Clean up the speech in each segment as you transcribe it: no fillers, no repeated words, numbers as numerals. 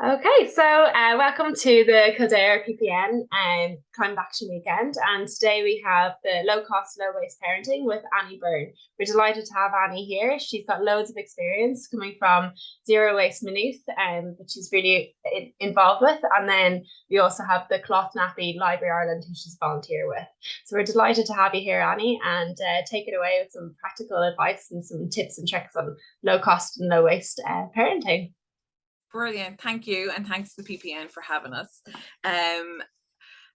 Okay, so welcome to the Kildare PPN Climate Action Weekend. And today we have the low cost, low waste parenting with Annie Byrne. We're delighted to have Annie here. She's got loads of experience coming from Zero Waste Maynooth, which she's really involved with. And then we also have the Cloth Nappy Library Ireland, who she's volunteer with. So we're delighted to have you here, Annie, and take it away with some practical advice and some tips and tricks on low cost and low waste parenting. Brilliant. Thank you. And thanks to the PPN for having us. I'm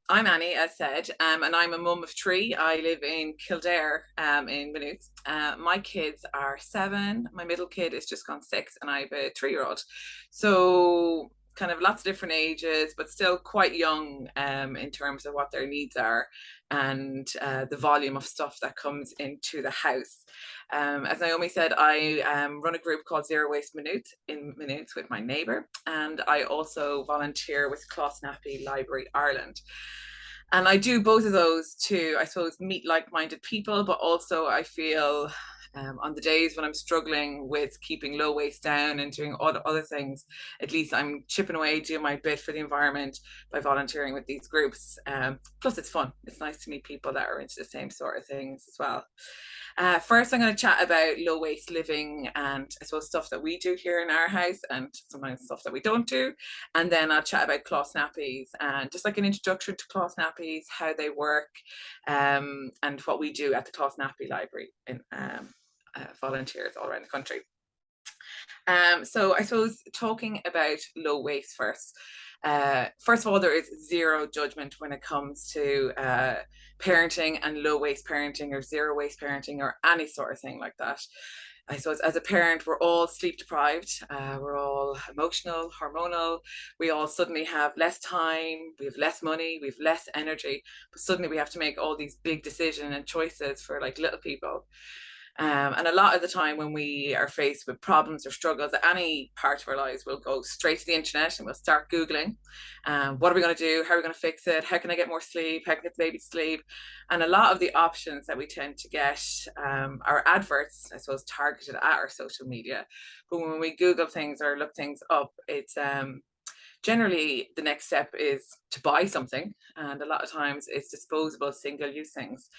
Annie, as said, and I'm a mum of three. I live in Kildare in Maynooth. My kids are 7. My middle kid is just gone 6, and I have a 3-year-old. So kind of lots of different ages, but still quite young in terms of what their needs are and the volume of stuff that comes into the house. As Naomi said, I run a group called Zero Waste Maynooth in Maynooth with my neighbour, and I also volunteer with Cloth Nappy Library Ireland. And I do both of those to, I suppose, meet like-minded people, but also I feel on the days when I'm struggling with keeping low waste down and doing other things, at least I'm chipping away, doing my bit for the environment by volunteering with these groups. Plus, it's fun. It's nice to meet people that are into the same sort of things as well. First, I'm going to chat about low waste living and I suppose stuff that we do here in our house and sometimes stuff that we don't do. And then I'll chat about cloth nappies and just like an introduction to cloth nappies, how they work, and what we do at the Cloth Nappy Library in volunteers all around the country. So I suppose talking about low waste first. First of all, there is zero judgment when it comes to parenting and low waste parenting or zero waste parenting or any sort of thing like that. I suppose as a parent, we're all sleep deprived, we're all emotional, hormonal. We all suddenly have less time, we have less money, we have less energy, but suddenly we have to make all these big decisions and choices for like little people. And a lot of the time, when we are faced with problems or struggles at any part of our lives, we'll go straight to the internet and we'll start Googling what are we going to do? How are we going to fix it? How can I get more sleep? How can I get the baby to sleep? And a lot of the options that we tend to get are adverts, I suppose, targeted at our social media. But when we Google things or look things up, it's generally the next step is to buy something. And a lot of times it's disposable, single use things.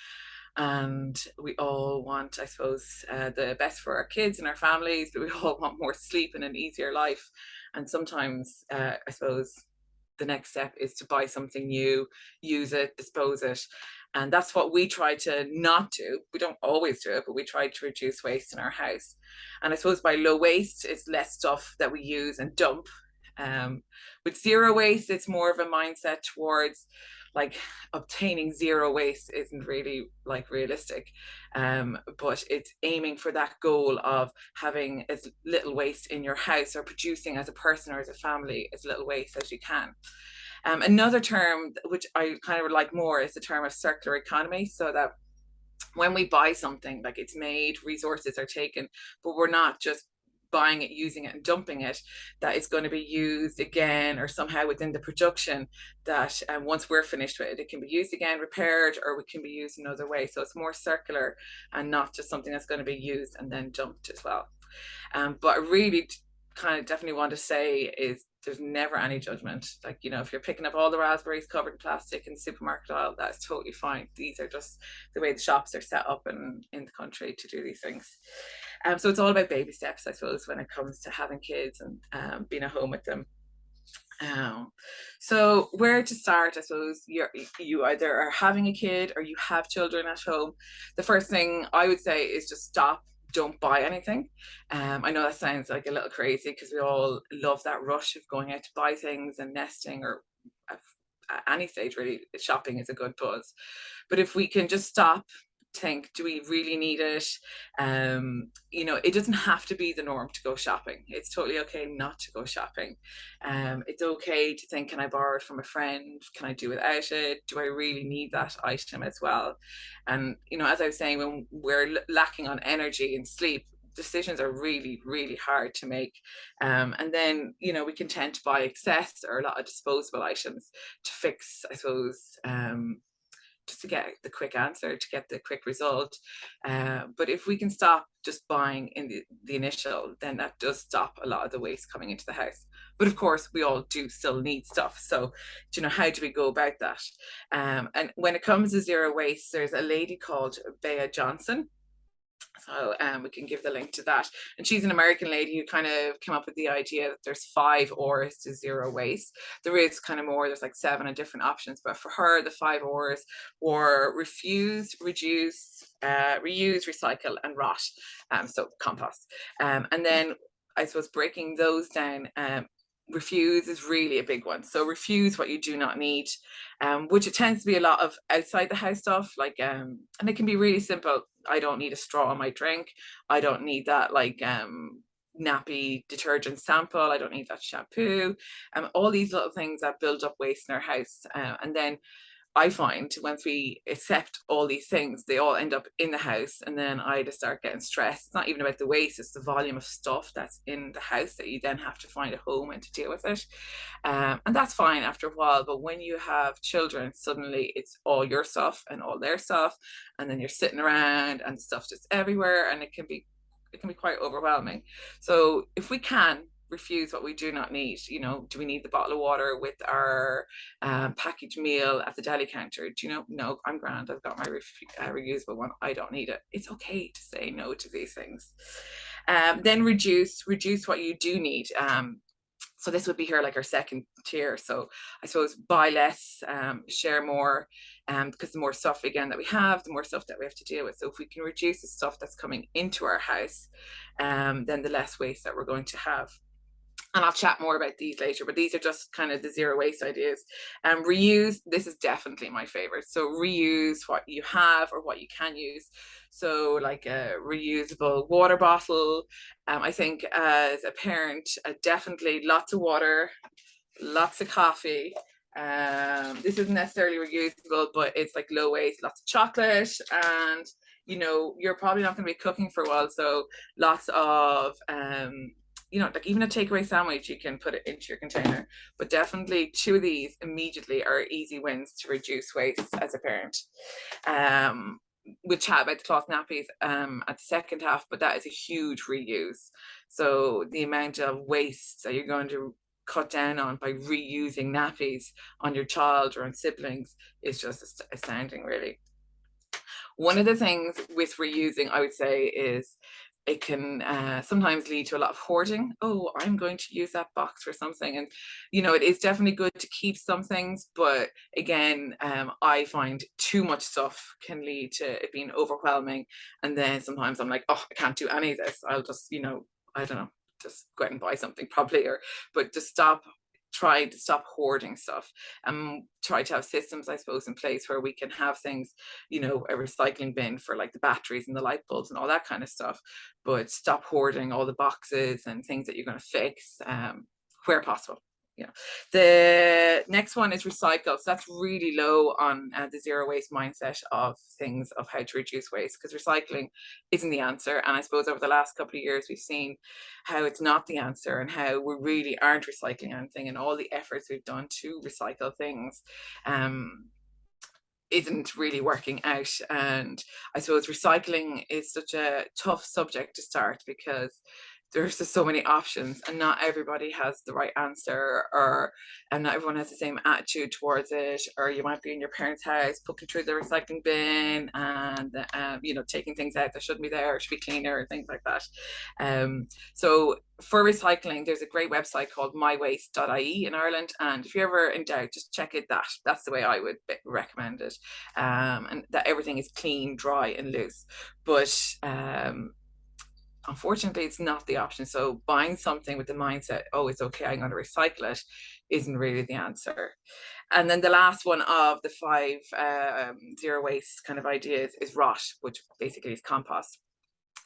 And we all want, I suppose, the best for our kids and our families, but we all want more sleep and an easier life. And sometimes, I suppose, the next step is to buy something new, use it, dispose it. And that's what we try to not do. We don't always do it, but we try to reduce waste in our house. And I suppose by low waste, it's less stuff that we use and dump. With zero waste, it's more of a mindset towards like obtaining zero waste isn't really like realistic, but it's aiming for that goal of having as little waste in your house or producing as a person or as a family as little waste as you can. Another term which I kind of like more is the term of circular economy, so that when we buy something, like it's made, resources are taken, but we're not just buying it, using it, and dumping it, that is going to be used again or somehow within the production, that once we're finished with it, it can be used again, repaired, or it can be used another way. So it's more circular and not just something that's going to be used and then dumped as well. But I really kind of definitely want to say is there's never any judgment. Like, you know, if you're picking up all the raspberries covered in plastic in the supermarket aisle, that's totally fine. These are just the way the shops are set up in the country to do these things. So it's all about baby steps, I suppose, when it comes to having kids and being at home with them. Um, so where to start? I suppose you either are having a kid or you have children at home. The first thing I would say is just stop. Don't buy anything. I know that sounds like a little crazy because we all love that rush of going out to buy things and nesting or at any stage really. Shopping is a good buzz, but if we can just stop, think, do we really need it? You know, it doesn't have to be the norm to go shopping. It's totally okay not to go shopping. It's okay to think, can I borrow it from a friend? Can I do without it? Do I really need that item as well? And, you know, as I was saying, when we're lacking on energy and sleep, decisions are really, really hard to make. And then, you know, we can tend to buy excess or a lot of disposable items to fix, I suppose, just to get the quick answer, to get the quick result. But if we can stop just buying in the initial, then that does stop a lot of the waste coming into the house. But of course, we all do still need stuff. So, how do we go about that? And when it comes to zero waste, there's a lady called Bea Johnson. So we can give the link to that. And she's an American lady who kind of came up with the idea that there's 5 R's to zero waste. There is kind of more, there's like 7 different options, but for her, the 5 R's were refuse, reduce, reuse, recycle, and rot. So compost. And then I suppose breaking those down, refuse is really a big one. So refuse what you do not need, which it tends to be a lot of outside the house stuff, like and it can be really simple. I don't need a straw in my drink. I don't need that like nappy detergent sample. I don't need that shampoo. All these little things that build up waste in our house. And then I find once we accept all these things, they all end up in the house, and then I just start getting stressed. It's not even about the waste, it's the volume of stuff that's in the house that you then have to find a home and to deal with it. And that's fine after a while, but when you have children, suddenly it's all your stuff and all their stuff, and then you're sitting around and stuff's just everywhere, and it can be quite overwhelming. So if we can refuse what we do not need, do we need the bottle of water with our packaged meal at the deli counter? No, I'm grand, I've got my reusable one, I don't need it. It's okay to say no to these things. Then reduce what you do need. So this would be here like our second tier. So I suppose buy less, share more, because the more stuff again that we have, the more stuff that we have to deal with. So if we can reduce the stuff that's coming into our house, then the less waste that we're going to have. And I'll chat more about these later, but these are just kind of the zero waste ideas. Reuse, this is definitely my favorite. So reuse what you have or what you can use. So like a reusable water bottle. I think as a parent, definitely lots of water, lots of coffee. This isn't necessarily reusable, but it's like low waste, lots of chocolate, and you're probably not going to be cooking for a while, so lots of like even a takeaway sandwich, you can put it into your container. But definitely 2 of these immediately are easy wins to reduce waste as a parent. We'll chat about the cloth nappies at the second half, but that is a huge reuse. So the amount of waste that you're going to cut down on by reusing nappies on your child or on siblings is just astounding, really. One of the things with reusing, I would say, is it can sometimes lead to a lot of hoarding. Oh, I'm going to use that box for something. And, it is definitely good to keep some things. But again, I find too much stuff can lead to it being overwhelming. And then sometimes I'm like, oh, I can't do any of this. I'll just, I don't know, just go out and buy something probably. But just try to stop hoarding stuff, and try to have systems, I suppose, in place where we can have things, a recycling bin for like the batteries and the light bulbs and all that kind of stuff, but stop hoarding all the boxes and things that you're going to fix where possible. The next one is recycle. So that's really low on the zero waste mindset of things, of how to reduce waste, because recycling isn't the answer. And I suppose over the last couple of years, we've seen how it's not the answer, and how we really aren't recycling anything, and all the efforts we've done to recycle things isn't really working out. And I suppose recycling is such a tough subject to start, because there's just so many options, and not everybody has the right answer, and not everyone has the same attitude towards it. Or you might be in your parents' house looking through the recycling bin and taking things out that shouldn't be there, or should be cleaner, and things like that. So for recycling, there's a great website called mywaste.ie in Ireland, and if you're ever in doubt, just check it. That's the way I would recommend it, and that everything is clean, dry, and loose. But unfortunately, it's not the option. So buying something with the mindset, oh, it's okay, I'm going to recycle it, isn't really the answer. And then the last one of the 5 zero waste kind of ideas is rot, which basically is compost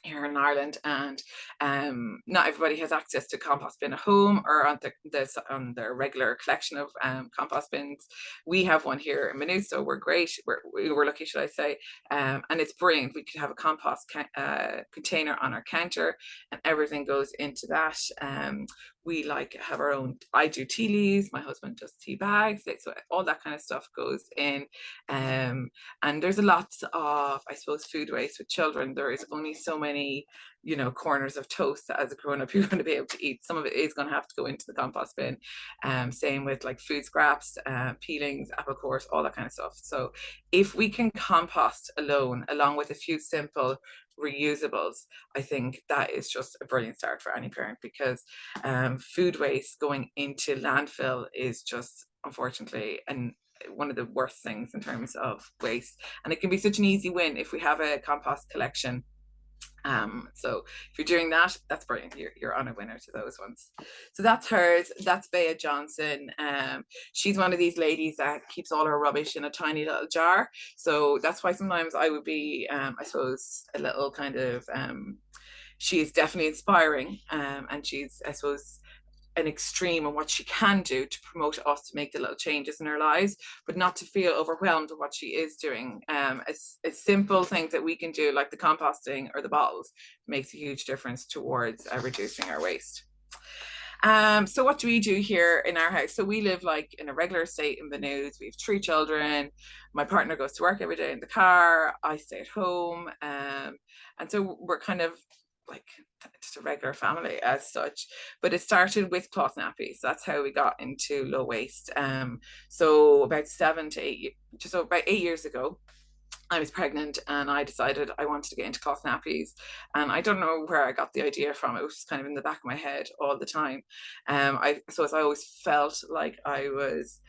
here in Ireland. And not everybody has access to compost bin at home, or on their regular collection of compost bins. We have one here in Maynooth, so we're great. We're lucky, should I say. And it's brilliant. We could have a compost container on our counter, and everything goes into that. we like have our own, I do tea leaves, my husband does tea bags, so all that kind of stuff goes in. And there's a lot of, I suppose, food waste with children. There is only so many, you know, corners of toast that as a grown-up you're going to be able to eat. Some of it is going to have to go into the compost bin. Same with like food scraps, peelings, apple cores, all that kind of stuff. So if we can compost alone, along with a few simple reusables, I think that is just a brilliant start for any parent, because food waste going into landfill is just, unfortunately, and one of the worst things in terms of waste. And it can be such an easy win if we have a compost collection. So if you're doing that, that's brilliant. You're on a winner to those ones. So that's hers. That's Bea Johnson. She's one of these ladies that keeps all her rubbish in a tiny little jar. So that's why sometimes I would be, I suppose, a little kind of, she is definitely inspiring, and she's, I suppose, an extreme on what she can do to promote us to make the little changes in our lives, but not to feel overwhelmed with what she is doing. A simple things that we can do, like the composting or the bottles, makes a huge difference towards reducing our waste. So what do we do here in our house? So we live like in a regular estate in Maynooth. We have 3 children. My partner goes to work every day in the car. I stay at home. And so we're kind of like just a regular family as such. But it started with cloth nappies. That's how we got into low waste. So about 7 to 8, just about 8 years ago, I was pregnant and I decided I wanted to get into cloth nappies. And I don't know where I got the idea from. It was just kind of in the back of my head all the time. So as I always felt like I was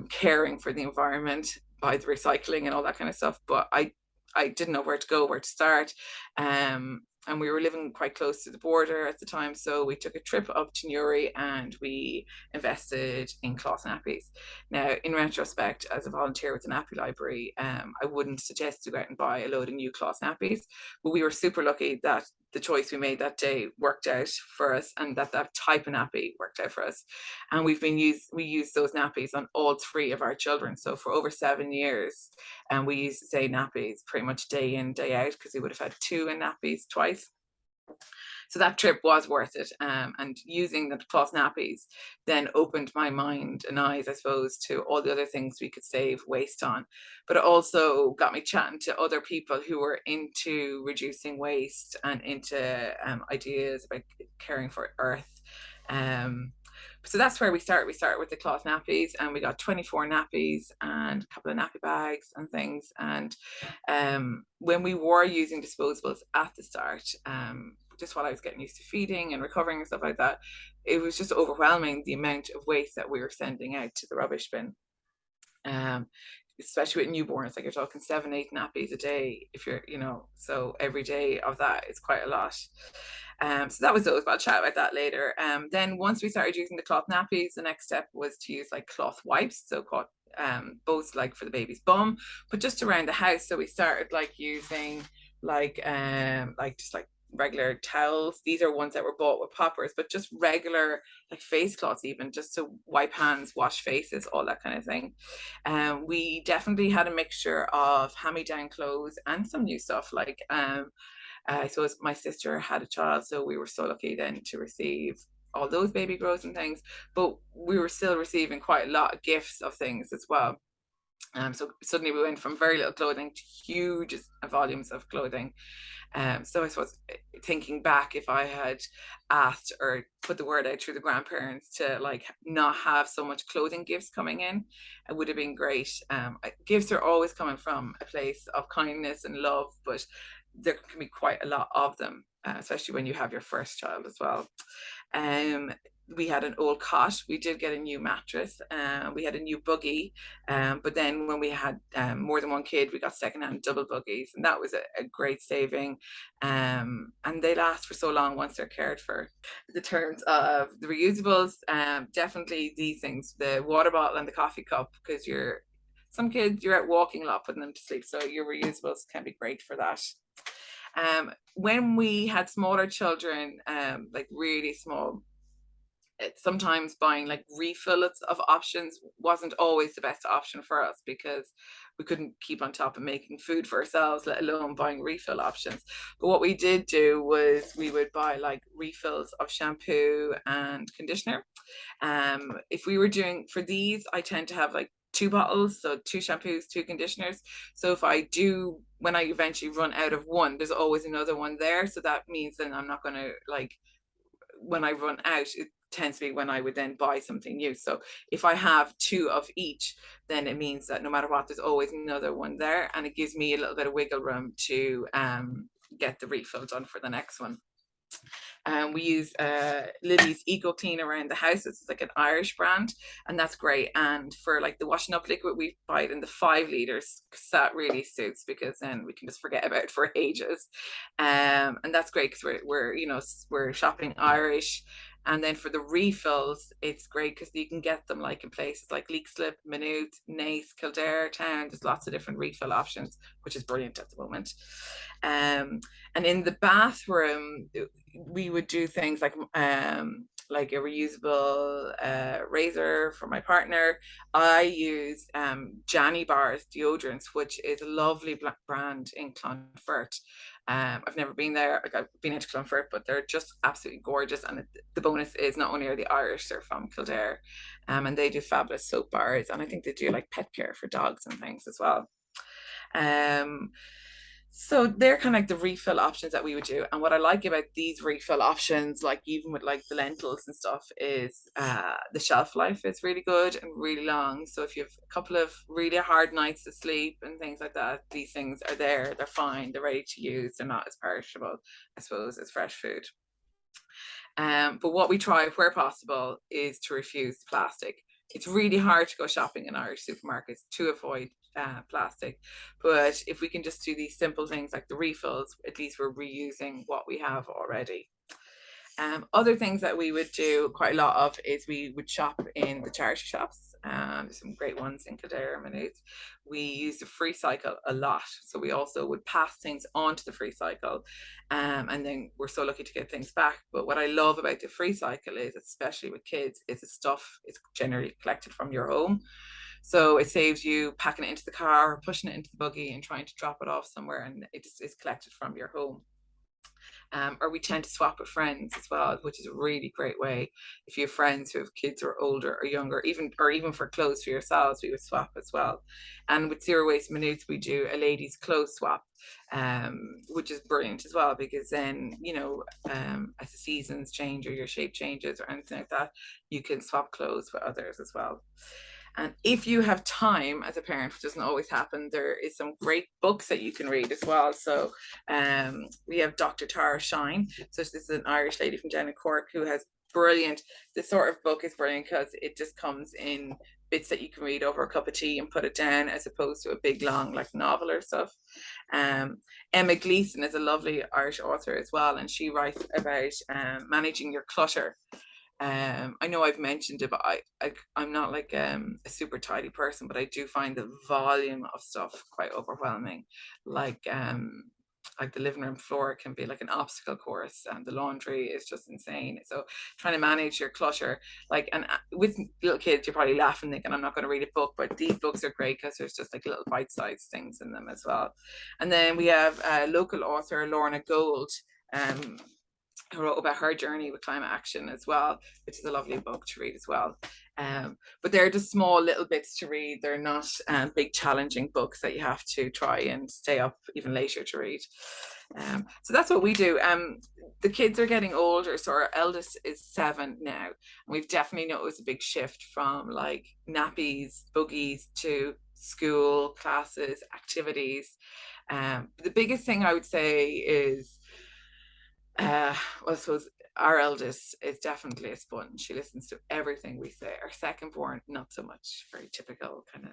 caring for the environment by the recycling and all that kind of stuff. But I didn't know where to go, where to start. And we were living quite close to the border at the time. So we took a trip up to Newry and we invested in cloth nappies. Now, in retrospect, as a volunteer with the Nappy Library, I wouldn't suggest to go out and buy a load of new cloth nappies, but we were super lucky that the choice we made that day worked out for us, and that type of nappy worked out for us. And we used those nappies on all 3 of our children. So for over 7 years, and we used the same nappies pretty much day in, day out, because we would have had 2 in nappies twice. So that trip was worth it. And using the cloth nappies then opened my mind and eyes, I suppose, to all the other things we could save waste on. But it also got me chatting to other people who were into reducing waste and into ideas about caring for Earth. So that's where we started. We started with the cloth nappies, and we got 24 nappies and a couple of nappy bags and things. And when we were using disposables at the start, just while I was getting used to feeding and recovering and stuff like that, it was just overwhelming, the amount of waste that we were sending out to the rubbish bin. Especially with newborns, like you're talking 7, 8 nappies a day, if you're, you know, so every day of that is quite a lot. So that was those, but I'll chat about that later. Then once we started using the cloth nappies, the next step was to use like cloth wipes, so both like for the baby's bum, but just around the house. So we started like using like just like regular towels. These are ones that were bought with poppers, but just regular like face cloths, even just to wipe hands, wash faces, all that kind of thing. We definitely had a mixture of hand-me-down clothes and some new stuff, like I suppose my sister had a child, so we were so lucky then to receive all those baby grows and things, but we were still receiving quite a lot of gifts of things as well. So suddenly we went from very little clothing to huge volumes of clothing. So I suppose, thinking back, if I had asked or put the word out through the grandparents to like not have so much clothing gifts coming in, it would have been great. Gifts are always coming from a place of kindness and love, but there can be quite a lot of them, especially when you have your first child as well. We had an old cot. We did get a new mattress. We had a new buggy. But then when we had more than one kid, we got secondhand double buggies, and that was a great saving. And they last for so long once they're cared for. In terms of the reusables, definitely these things, the water bottle and the coffee cup, because some kids, you're out walking a lot, putting them to sleep. So your reusables can be great for that. When we had smaller children, like really small, sometimes buying like refills of options wasn't always the best option for us, because we couldn't keep on top of making food for ourselves, let alone buying refill options. But what we did do was we would buy like refills of shampoo and conditioner. If we were doing for these, I tend to have like 2 bottles, so 2 shampoos, 2 conditioners. So if I do, when I eventually run out of one, there's always another one there. So that means then I'm not going to, like, when I run out, it tends to be when I would then buy something new. So if I have 2 of each, then it means that no matter what, there's always another one there, and it gives me a little bit of wiggle room to get the refill done for the next one. We use Lily's Eco Clean around the house. It's like an Irish brand, and that's great. And for like the washing up liquid, we buy it in the 5 liters, because that really suits, because then we can just forget about it for ages. And that's great because we're shopping Irish. And then for the refills, it's great because you can get them like in places like Leixlip, Maynooth, Naas, Kildare Town. There's lots of different refill options, which is brilliant at the moment. And in the bathroom, we would do things like a reusable razor for my partner. I use Janny Bars deodorants, which is a lovely brand in Clonfert. I've never been there. Like, I've been into Clonfert, but they're just absolutely gorgeous. And the bonus is not only are the Irish, they're from Kildare, and they do fabulous soap bars. And I think they do like pet care for dogs and things as well. So they're kind of like the refill options that we would do. And what I like about these refill options, like even with like the lentils and stuff, is the shelf life is really good and really long. So if you have a couple of really hard nights to sleep and things like that, these things are there, they're fine, they're ready to use, they're not as perishable, I suppose, as fresh food. But what we try, where possible, is to refuse plastic. It's really hard to go shopping in Irish supermarkets to avoid plastic. But if we can just do these simple things like the refills, at least we're reusing what we have already. Other things that we would do quite a lot of is we would shop in the charity shops. There's some great ones in Kildare and Maynooth. We use the free cycle a lot. So we also would pass things onto the free cycle. And then we're so lucky to get things back. But what I love about the free cycle is, especially with kids, is the stuff is generally collected from your home. So it saves you packing it into the car or pushing it into the buggy and trying to drop it off somewhere, and it just is collected from your home. Or we tend to swap with friends as well, which is a really great way. If you have friends who have kids who are older or younger, even for clothes for yourselves, we would swap as well. And with Zero Waste Maynooth, we do a ladies' clothes swap, which is brilliant as well, because then, as the seasons change or your shape changes or anything like that, you can swap clothes with others as well. And if you have time as a parent, which doesn't always happen, there is some great books that you can read as well. So we have Dr. Tara Shine. So this is an Irish lady from down in Cork who has brilliant, this sort of book is brilliant because it just comes in bits that you can read over a cup of tea and put it down, as opposed to a big long like novel or stuff. Emma Gleeson is a lovely Irish author as well, and she writes about managing your clutter. I know I've mentioned it, but I'm not like a super tidy person, but I do find the volume of stuff quite overwhelming. Like the living room floor can be like an obstacle course, and the laundry is just insane. So trying to manage your clutter, and with little kids, you're probably laughing thinking I'm not going to read a book, but these books are great because there's just like little bite-sized things in them as well. And then we have local author Lorna Gold, who wrote about her journey with climate action as well, which is a lovely book to read as well. But they're just small little bits to read. They're not big challenging books that you have to try and stay up even later to read. So that's what we do. The kids are getting older, so our eldest is 7 now, and we've definitely noticed a big shift from like nappies, buggies to school, classes, activities. The biggest thing I would say is, well, I suppose our eldest is definitely a sponge. She listens to everything we say. Our second born, not so much, very typical kind of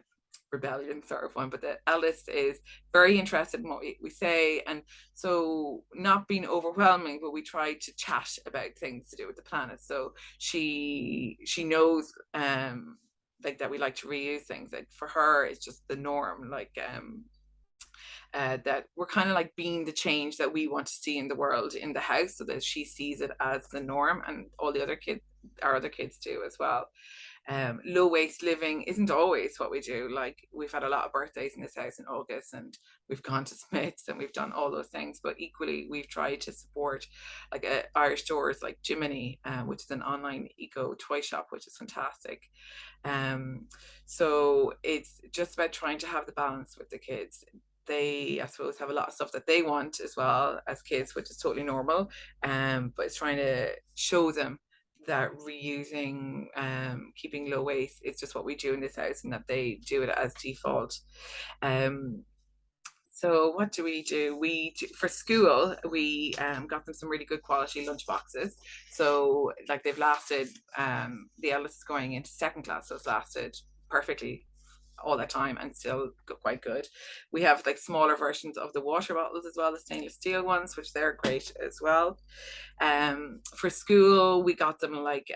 rebellion sort of one, but the eldest is very interested in what we say. And so not being overwhelming, but we try to chat about things to do with the planet. So she knows like that we like to reuse things. Like for her, it's just the norm. that we're kind of like being the change that we want to see in the world in the house, so that she sees it as the norm, and all the other kids, our other kids, do as well. Low waste living isn't always what we do. Like, we've had a lot of birthdays in this house in August, and we've gone to Smith's and we've done all those things, but equally we've tried to support like Irish stores like Judgement, which is an online eco toy shop, which is fantastic. So it's just about trying to have the balance with the kids. They, I suppose, have a lot of stuff that they want as well as kids, which is totally normal. But it's trying to show them that reusing, keeping low waste is just what we do in this house, and that they do it as default. So what do? For school, we got them some really good quality lunch boxes. So like they've lasted, the eldest is going into second class, so it's lasted perfectly all that time and still quite good. We have like smaller versions of the water bottles as well, the stainless steel ones, which they're great as well. For school, we got them like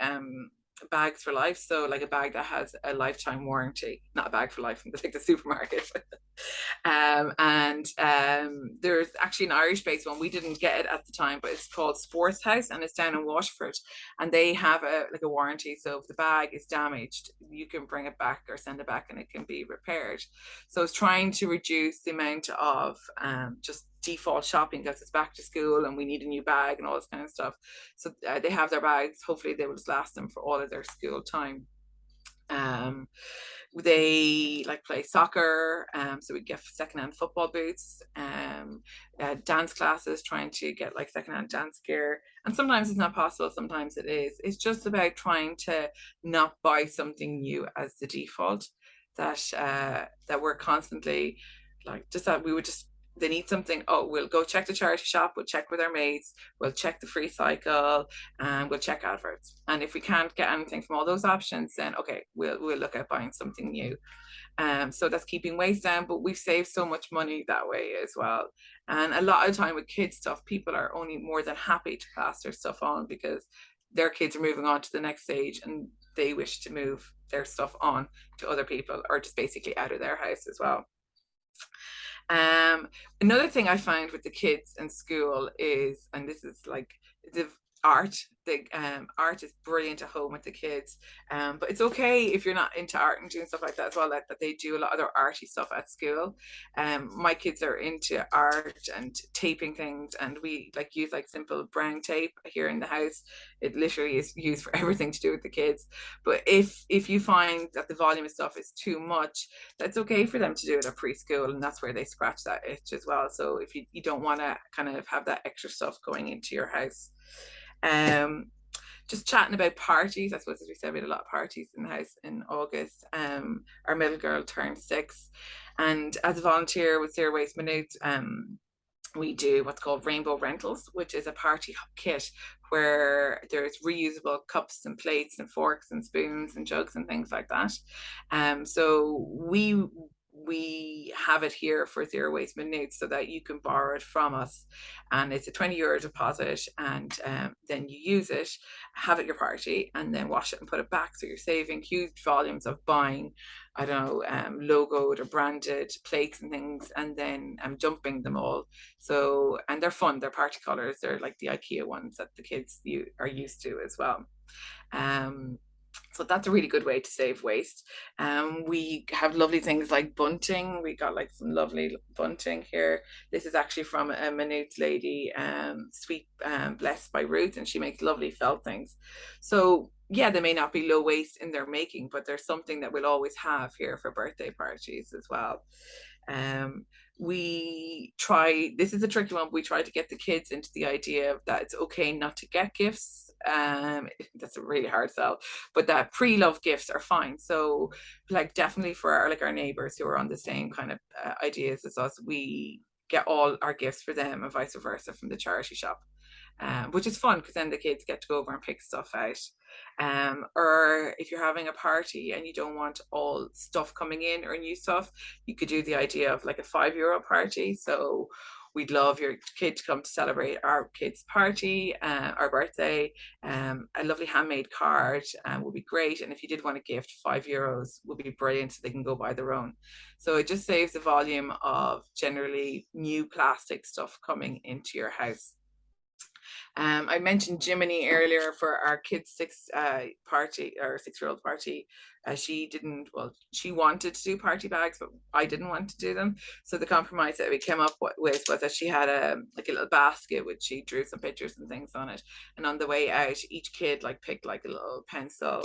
bags for life, so like a bag that has a lifetime warranty, not a bag for life from like the supermarket. And there's actually an Irish based one, we didn't get it at the time, but it's called Sports House, and it's down in Waterford, and they have a warranty, so if the bag is damaged, you can bring it back or send it back and it can be repaired. So it's trying to reduce the amount of just default shopping, because it's back to school and we need a new bag and all this kind of stuff. So they have their bags, hopefully they will just last them for all of their school time. They like play soccer, so we get secondhand football boots, dance classes, trying to get like secondhand dance gear, and sometimes it's not possible, sometimes it is. It's just about trying to not buy something new as the default, that we're constantly like, just that we would just, they need something, oh, we'll go check the charity shop, we'll check with our mates, we'll check the free cycle, and we'll check adverts. And if we can't get anything from all those options, then okay, we'll look at buying something new. So that's keeping waste down, but we've saved so much money that way as well. And a lot of time with kids stuff, people are only more than happy to pass their stuff on, because their kids are moving on to the next stage and they wish to move their stuff on to other people, or just basically out of their house as well. Another thing I found with the kids in school is, and this is like the art. The art is brilliant at home with the kids, but it's okay if you're not into art and doing stuff like that as well, that they do a lot of their arty stuff at school. My kids are into art and taping things, and we like use like simple brown tape here in the house. It literally is used for everything to do with the kids. But if you find that the volume of stuff is too much, that's okay for them to do it at preschool, and that's where they scratch that itch as well. So if you don't want to kind of have that extra stuff going into your house. Just chatting about parties, I suppose, as we said, we had a lot of parties in the house in August. Our middle girl turned 6, and as a volunteer with Zero Waste Maynooth, we do what's called rainbow rentals, which is a party kit where there's reusable cups and plates and forks and spoons and jugs and things like that. So we have it here for Zero Waste Maynooth, so that you can borrow it from us, and it's a €20 deposit, and then you use it, have at your party, and then wash it and put it back. So you're saving huge volumes of buying, I don't know, logoed or branded plates and things, and then dumping them all. So, and they're fun, they're party colors, they're like the IKEA ones that the kids are used to as well. So that's a really good way to save waste. We have lovely things like bunting. We got like some lovely bunting here. This is actually from a Maynooth lady, Sweet Blessed by Ruth, and she makes lovely felt things. So yeah, they may not be low waste in their making, but there's something that we'll always have here for birthday parties as well. We try, this is a tricky one, we try to get the kids into the idea that it's okay not to get gifts. That's a really hard sell, but that pre-love gifts are fine. So like definitely for our neighbors who are on the same kind of ideas as us, we get all our gifts for them and vice versa from the charity shop. Which is fun, because then the kids get to go over and pick stuff out. Or if you're having a party and you don't want all stuff coming in or new stuff, you could do the idea of like a €5 party. So we'd love your kid to come to celebrate our kids' party, our birthday. A lovely handmade card would be great. And if you did want a gift, €5 would be brilliant, so they can go buy their own. So it just saves the volume of generally new plastic stuff coming into your house. I mentioned Jiminy earlier for our kids' party, or 6-year-old party. She wanted to do party bags, but I didn't want to do them. So the compromise that we came up with was that she had a little basket which she drew some pictures and things on it. And on the way out, each kid picked a little pencil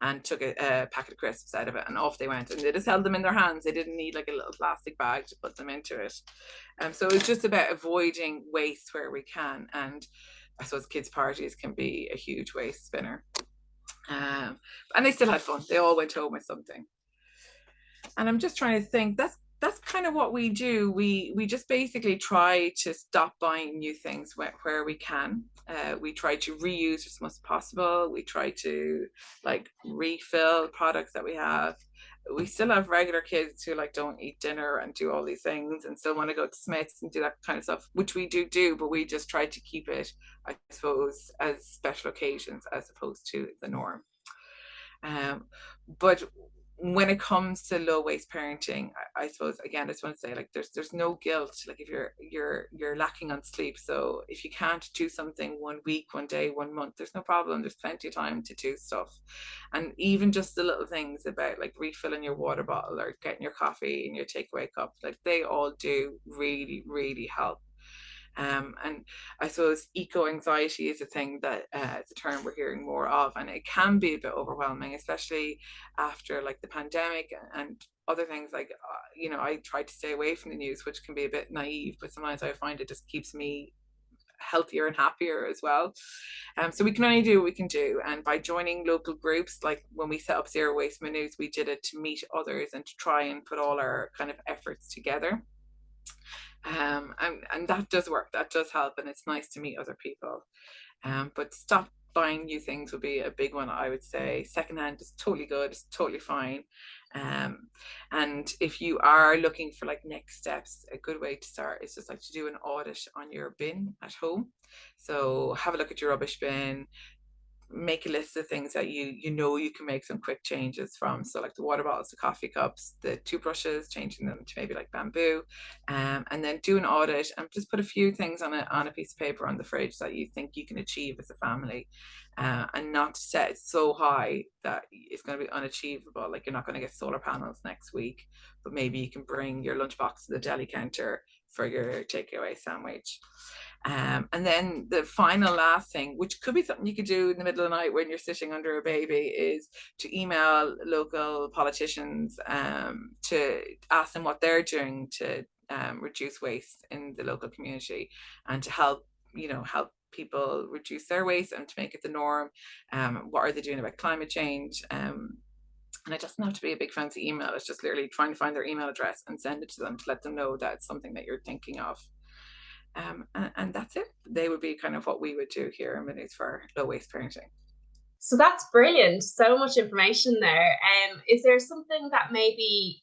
and took a packet of crisps out of it, and off they went. And they just held them in their hands. They didn't need a little plastic bag to put them into it. So it's just about avoiding waste where we can. And I suppose kids' parties can be a huge waste spinner. And they still had fun. They all went home with something. And I'm just trying to think, that's kind of what we do. We just basically try to stop buying new things where we can. We try to reuse as much as possible. We try to refill products that we have. We still have regular kids who don't eat dinner and do all these things and still want to go to Smith's and do that kind of stuff, which we do, but we just try to keep it, I suppose, as special occasions as opposed to the norm. But when it comes to low waste parenting, I suppose, again, I just want to say there's no guilt. If you're lacking on sleep, so if you can't do something 1 week, 1 day, 1 month, there's no problem. There's plenty of time to do stuff. And even just the little things about refilling your water bottle or getting your coffee in your takeaway cup, they all do really, really help. And I suppose eco-anxiety is a thing that it's a term we're hearing more of, and it can be a bit overwhelming, especially after the pandemic and other things. I try to stay away from the news, which can be a bit naive, but sometimes I find it just keeps me healthier and happier as well. So we can only do what we can do, and by joining local groups, when we set up Zero Waste Maynooth, we did it to meet others and to try and put all our kind of efforts together. And that does work, that does help, and it's nice to meet other people. But stop buying new things would be a big one, I would say. Secondhand is totally good, it's totally fine. And if you are looking for next steps, a good way to start is just to do an audit on your bin at home. So have a look at your rubbish bin, make a list of things that you know you can make some quick changes from. So the water bottles, the coffee cups, the toothbrushes, changing them to maybe bamboo, and then do an audit and just put a few things on a piece of paper on the fridge that you think you can achieve as a family, and not set it so high that it's going to be unachievable. You're not going to get solar panels next week, but maybe you can bring your lunchbox to the deli counter for your takeaway sandwich. And then the final last thing, which could be something you could do in the middle of the night when you're sitting under a baby, is to email local politicians to ask them what they're doing to reduce waste in the local community, and to help people reduce their waste and to make it the norm. What are they doing about climate change? And it doesn't have to be a big fancy email. It's just literally trying to find their email address and send it to them to let them know that it's something that you're thinking of. And that's it. They would be kind of what we would do here in Maynooth for low waste parenting. So that's brilliant. So much information there. Is there something that maybe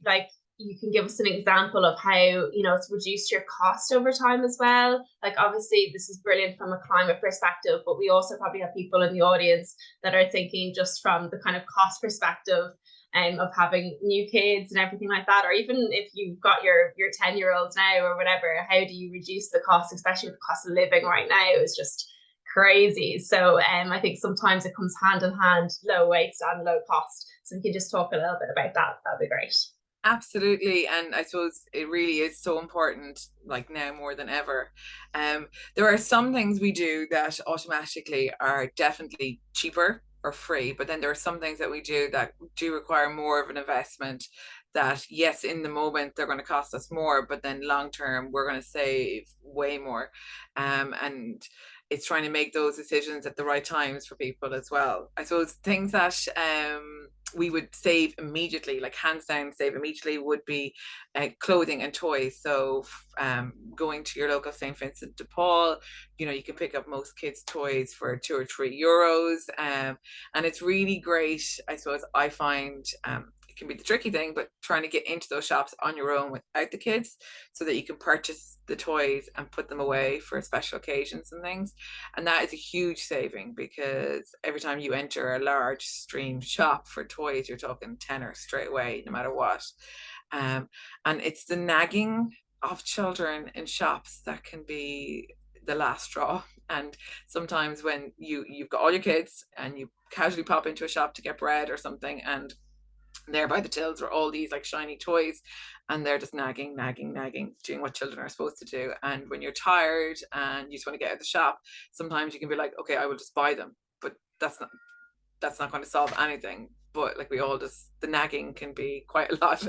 you can give us an example of how it's reduced your cost over time as well? Obviously this is brilliant from a climate perspective, but we also probably have people in the audience that are thinking just from the kind of cost perspective of having new kids and everything like that, or even if you've got your 10-year-olds now or whatever, how do you reduce the cost, especially with the cost of living right now is just crazy. So I think sometimes it comes hand in hand, low waste and low cost. So we can just talk a little bit about that. That'd be great. Absolutely. And I suppose it really is so important, now more than ever. There are some things we do that automatically are definitely cheaper or free, but then there are some things that we do that do require more of an investment, that yes, in the moment they're going to cost us more, but then long term we're going to save way more. And it's trying to make those decisions at the right times for people as well. I suppose things that we would save immediately, hands down save immediately, would be clothing and toys. So going to your local St. Vincent de Paul, you can pick up most kids' toys for €2 or €3, and it's really great. I suppose I find can be the tricky thing, but trying to get into those shops on your own without the kids so that you can purchase the toys and put them away for special occasions and things. And that is a huge saving, because every time you enter a large stream shop for toys, you're talking tenner straight away, no matter what. And it's the nagging of children in shops that can be the last straw. And sometimes when you've got all your kids and you casually pop into a shop to get bread or something, and there by the tills are all these like shiny toys, and they're just nagging, doing what children are supposed to do. And when you're tired and you just want to get out of the shop, sometimes you can be like, okay, I will just buy them, but that's not going to solve anything. But like, we all just, the nagging can be quite a lot.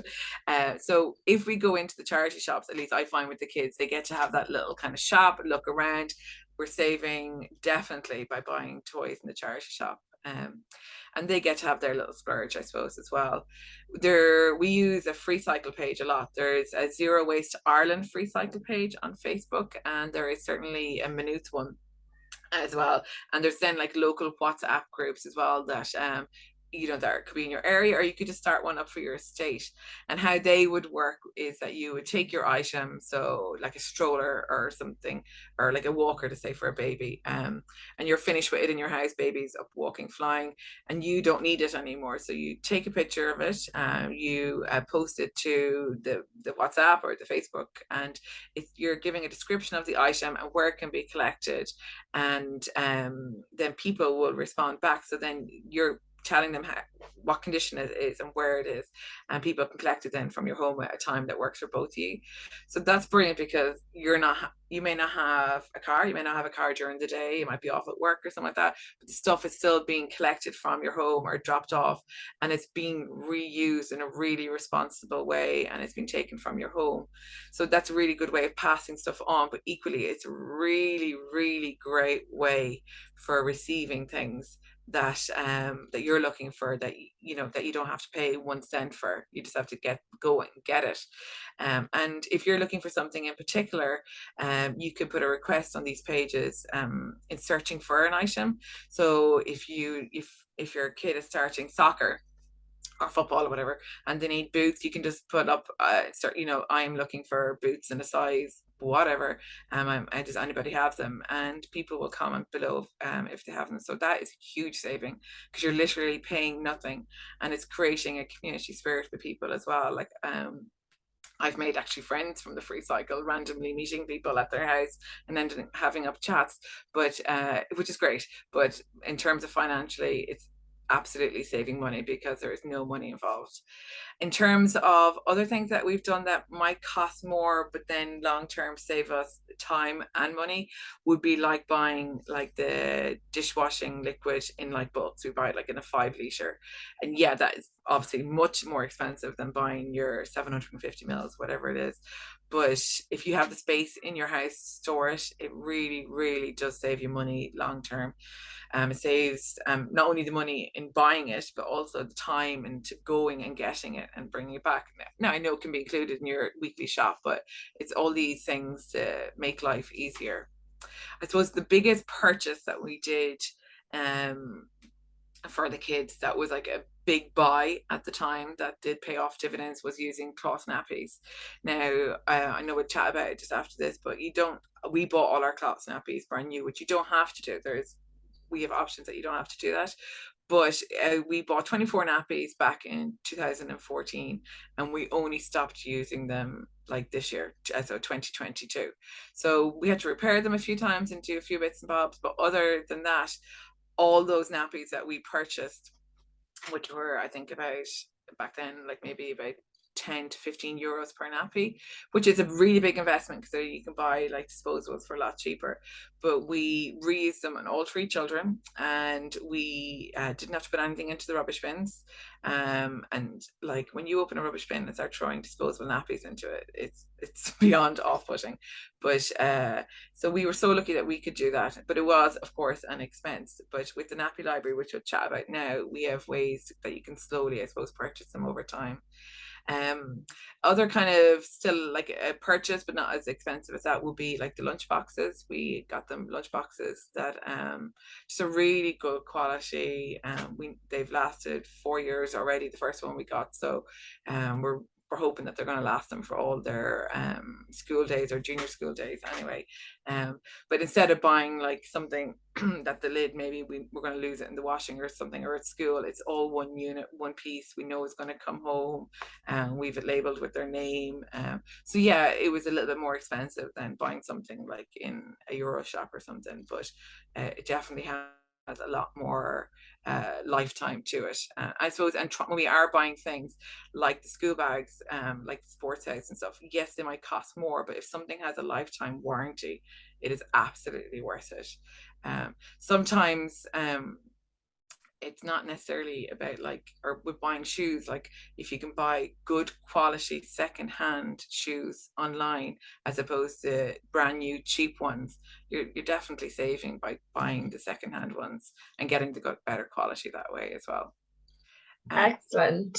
So if we go into the charity shops, at least I find with the kids, they get to have that little kind of shop, look around. We're saving definitely by buying toys in the charity shop. And they get to have their little splurge, I suppose, as well. We use a free cycle page a lot. There's a Zero Waste Ireland free cycle page on Facebook, and there is certainly a Maynooth one as well. And there's then like local WhatsApp groups as well that that could be in your area, or you could just start one up for your estate. And how they would work is that you would take your item, so like a stroller or something, or like a walker to say for a baby, and you're finished with it in your house, baby's up walking, flying, and you don't need it anymore. So you take a picture of it, you post it to the WhatsApp or the Facebook, and you're giving a description of the item and where it can be collected, and then people will respond back. So then you're telling them what condition it is and where it is, and people can collect it then from your home at a time that works for both of you. So that's brilliant, because you may not have a car during the day, you might be off at work or something like that, but the stuff is still being collected from your home or dropped off, and it's being reused in a really responsible way, and it's been taken from your home. So that's a really good way of passing stuff on, but equally it's a really, really great way for receiving things that you're looking for, that you don't have to pay 1 cent for. You just have to go and get it. And if you're looking for something in particular, you can put a request on these pages in searching for an item. So if your kid is starting soccer or football or whatever, and they need boots, you can just put up I'm looking for boots in a size whatever, and does anybody have them, and people will comment below if they have them. So that is a huge saving, because you're literally paying nothing, and it's creating a community spirit with people as well. Like I've made actually friends from the free cycle, randomly meeting people at their house and then having up chats, but which is great. But in terms of financially, it's absolutely saving money, because there is no money involved. In terms of other things that we've done that might cost more but then long term save us time and money, would be like buying like the dishwashing liquid in like bulks. We buy it like in a 5 litre, and yeah, that is obviously much more expensive than buying your 750 mils, whatever it is. But if you have the space in your house to store it, it really, really does save you money long term. It saves not only the money in buying it, but also the time into going and getting it and bringing it back. Now, I know it can be included in your weekly shop, but it's all these things to make life easier. I suppose the biggest purchase that we did for the kids, that was like a big buy at the time that did pay off dividends, was using cloth nappies. Now, I know we'll chat about it just after this, but we bought all our cloth nappies brand new, which you don't have to do. We have options that you don't have to do that. But we bought 24 nappies back in 2014, and we only stopped using them like this year, so 2022. So we had to repair them a few times and do a few bits and bobs. But other than that, all those nappies that we purchased, which were, I think, about back then, like maybe about 10 to 15 euros per nappy, which is a really big investment, because you can buy like disposables for a lot cheaper. But we reused them on all 3 children, and we didn't have to put anything into the rubbish bins. And like, when you open a rubbish bin and start throwing disposable nappies into it, it's beyond off-putting. But so we were so lucky that we could do that. But it was, of course, an expense. But with the Nappy Library, which we'll chat about now, we have ways that you can slowly, I suppose, purchase them over time. Other kind of still like a purchase, but not as expensive as that, would be like the lunch boxes. We got them lunch boxes that just a really good quality. They've lasted 4 years already, the first one we got. So we're hoping that they're going to last them for all their school days or junior school days anyway. But instead of buying like something that the lid, maybe we're going to lose it in the washing or something, or at school, it's all one unit, one piece. We know it's going to come home, and we've it labeled with their name. So yeah, it was a little bit more expensive than buying something like in a Euro shop or something, but it definitely has a lot more lifetime to it, I suppose. And when we are buying things like the school bags, like the sports house and stuff, yes, they might cost more, but if something has a lifetime warranty, it is absolutely worth it. Sometimes it's not necessarily about like, or with buying shoes, like if you can buy good quality secondhand shoes online as opposed to brand new cheap ones, you're definitely saving by buying the secondhand ones and getting the good, better quality that way as well. Excellent.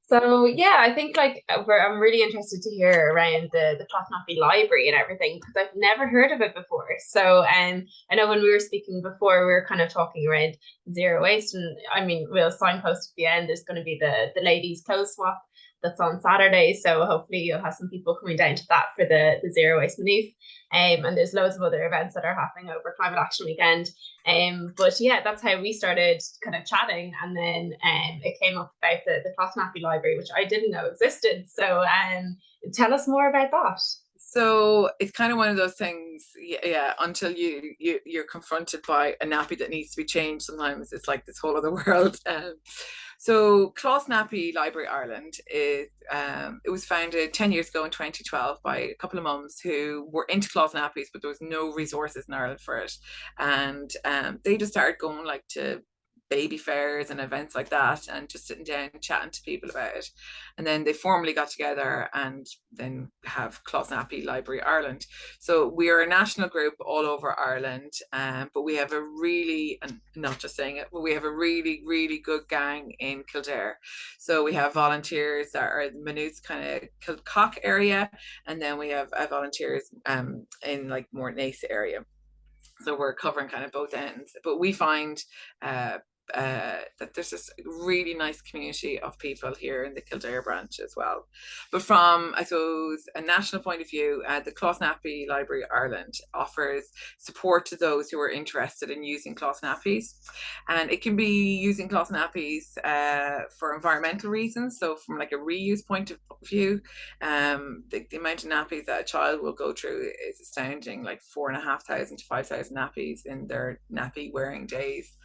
So yeah, I think like I'm really interested to hear around the Cloth Nappy Library and everything, because I've never heard of it before. So I know when we were speaking before, we were kind of talking around zero waste, and I mean we'll signpost at the end. There's going to be the ladies' clothes swap that's on Saturday, so hopefully you'll have some people coming down to that for the Zero Waste Maynooth. And there's loads of other events that are happening over Climate Action Weekend. But yeah, that's how we started kind of chatting, and then it came up about the Cloth Nappy Library, which I didn't know existed. So tell us more about that. So it's kind of one of those things, yeah, until you're confronted by a nappy that needs to be changed. Sometimes it's like this whole other world. So Cloth Nappy Library Ireland is it was founded 10 years ago in 2012 by a couple of mums who were into cloth nappies, but there was no resources in Ireland for it. And they just started going like to baby fairs and events like that, and just sitting down and chatting to people about it. And then they formally got together and then have Cloth Nappy Library Ireland. So we are a national group all over Ireland, but we have a really, and not just saying it, but we have a really, really good gang in Kildare. So we have volunteers that are in Maynooth's kind of Kilcock area, and then we have volunteers in like more Naas area. So we're covering kind of both ends. But we find that there's this really nice community of people here in the Kildare branch as well. But from, I suppose, a national point of view, the Cloth Nappy Library Ireland offers support to those who are interested in using cloth nappies. And it can be using cloth nappies for environmental reasons. So from like a reuse point of view, the amount of nappies that a child will go through is astounding, like 4,500 to 5,000 nappies in their nappy wearing days.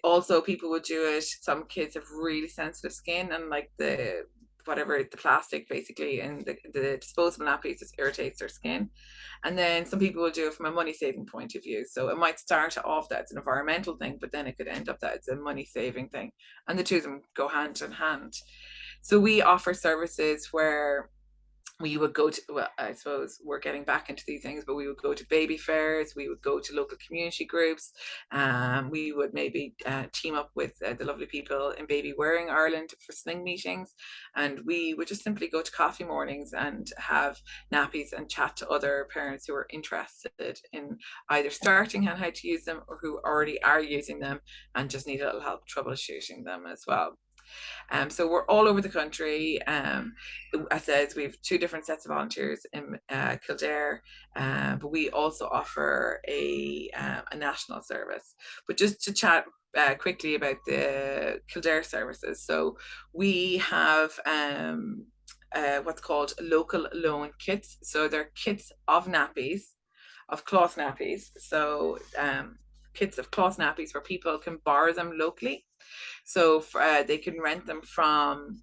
Also people would do it, some kids have really sensitive skin, and like the plastic basically and the disposable nappies just irritates their skin. And then some people will do it from a money saving point of view, so it might start off that it's an environmental thing, but then it could end up that it's a money saving thing, and the two of them go hand in hand. So we offer services where we would go to, well, I suppose we're getting back into these things, but we would go to baby fairs, we would go to local community groups, we would maybe team up with the lovely people in Baby Wearing Ireland for sling meetings, and we would just simply go to coffee mornings and have nappies and chat to other parents who are interested in either starting and how to use them, or who already are using them and just need a little help troubleshooting them as well. So we're all over the country. I said we have two different sets of volunteers in Kildare, but we also offer a national service. But just to chat quickly about the Kildare services. So we have what's called local loan kits. So they're kits of nappies, of cloth nappies. So kits of cloth nappies where people can borrow them locally. So they can rent them from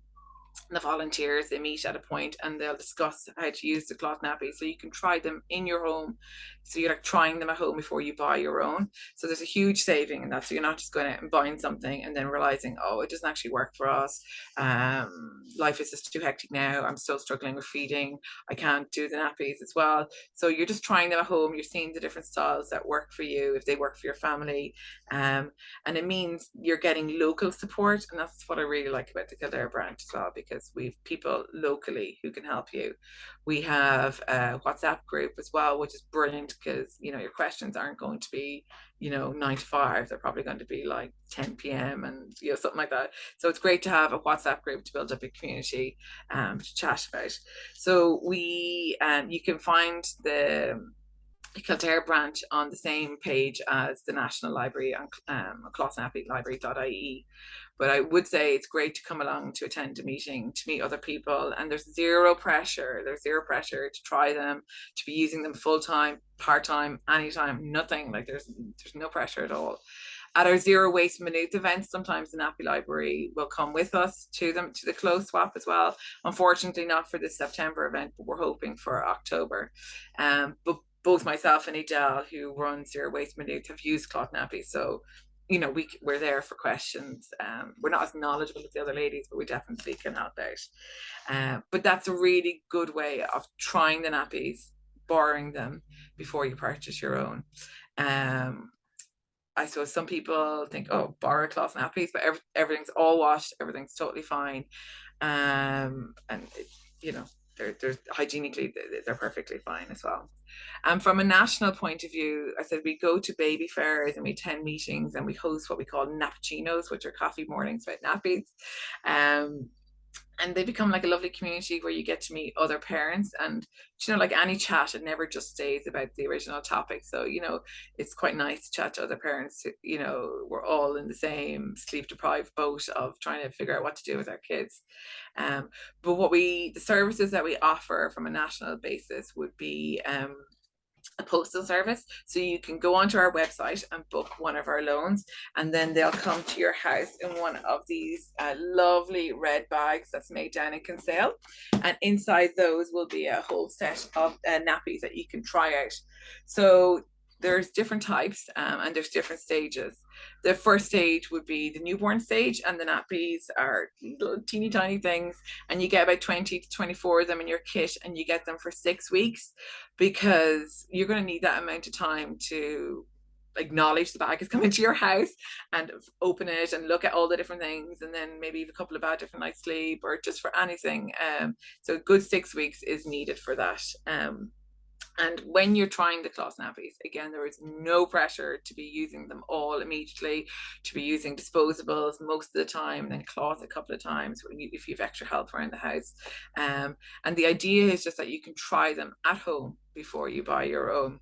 the volunteers. They meet at a point and they'll discuss how to use the cloth nappy, so you can try them in your home, so you're like trying them at home before you buy your own. So there's a huge saving in that, so you're not just going out and buying something and then realizing, oh, it doesn't actually work for us, life is just too hectic now, I'm still struggling with feeding, I can't do the nappies as well. So you're just trying them at home, you're seeing the different styles that work for you, if they work for your family, and it means you're getting local support. And that's what I really like about the Kildare branch as well, because because we've people locally who can help you. We have a WhatsApp group as well, which is brilliant because, you know, your questions aren't going to be, you know, 9 to 5. They're probably going to be like 10 p.m. and, you know, something like that. So it's great to have a WhatsApp group to build up a community to chat about. So we, you can find the Kildare branch on the same page as the National Library on Cloth Nappy Library.ie. But I would say it's great to come along to attend a meeting, to meet other people, and there's zero pressure. There's zero pressure to try them, to be using them full time, part time, anytime, nothing. Like there's no pressure at all. At our Zero Waste Maynooth events, sometimes the Nappy Library will come with us to them, to the clothes swap as well. Unfortunately, not for the September event, but we're hoping for October. But both myself and Adele, who runs Zero Waste Maynooth, have used Cloth Nappy, so you know we're there for questions. We're not as knowledgeable as the other ladies, but we definitely can help out. But that's a really good way of trying the nappies, borrowing them before you purchase your own. I suppose some people think, oh, borrow cloth nappies, but everything's all washed, everything's totally fine, and you know they're hygienically they're perfectly fine as well. And from a national point of view, I said we go to baby fairs and we attend meetings and we host what we call nappuccinos, which are coffee mornings about nappies. And they become like a lovely community where you get to meet other parents, and you know, like any chat, it never just stays about the original topic. So you know, it's quite nice to chat to other parents. You know, we're all in the same sleep deprived boat of trying to figure out what to do with our kids. But the services that we offer from a national basis would be a postal service. So you can go onto our website and book one of our loans, and then they'll come to your house in one of these lovely red bags that's made down in Kinsale. And inside those will be a whole set of nappies that you can try out. So there's different types and there's different stages. The first stage would be the newborn stage, and the nappies are little teeny tiny things, and you get about 20 to 24 of them in your kit, and you get them for 6 weeks, because you're going to need that amount of time to acknowledge the bag is coming to your house and open it and look at all the different things, and then maybe a couple of bad different nights sleep or just for anything. So a good 6 weeks is needed for that. And when you're trying the cloth nappies, again, there is no pressure to be using them all immediately, to be using disposables most of the time, and then cloth a couple of times if you have extra help around the house. And the idea is just that you can try them at home before you buy your own.